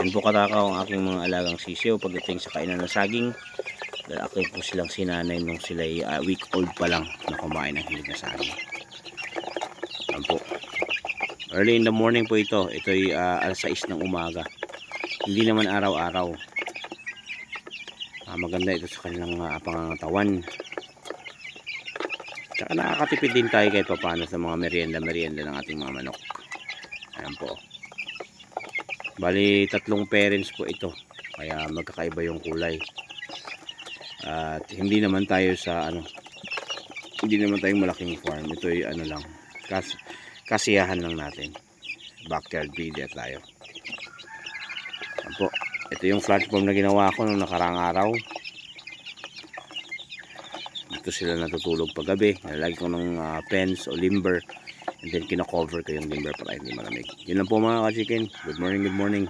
Yan po katakaw ang aking mga alagang sisiw pagdating sa kainan ng saging. Lalaki po silang sinanay nung sila week old pa lang na kumain ng hilig na saging. Yan po. Early in the morning po ito. Ito ay alas 6 ng umaga. Hindi naman araw-araw. Maganda ito sa kanilang pangangatawan. Tsaka nakakatipid din tayo kahit paano sa mga merienda ng ating mga manok. Ayan po. Bali 3 parents po ito. Kaya magkakaiba yung kulay. At hindi naman tayo sa hindi naman tayong malaking farm. Ito ay lang. Kasiyahan lang natin. Backyard breeder tayo. Ayan po. Ito yung platform na ginawa ko nung nakaraang araw. Dito sila natutulog paggabi. Nalagay ko ng fence o limber. And then kina-cover ko yung limber para hindi malamig. Yun lang po mga ka-chicken. Good morning, good morning.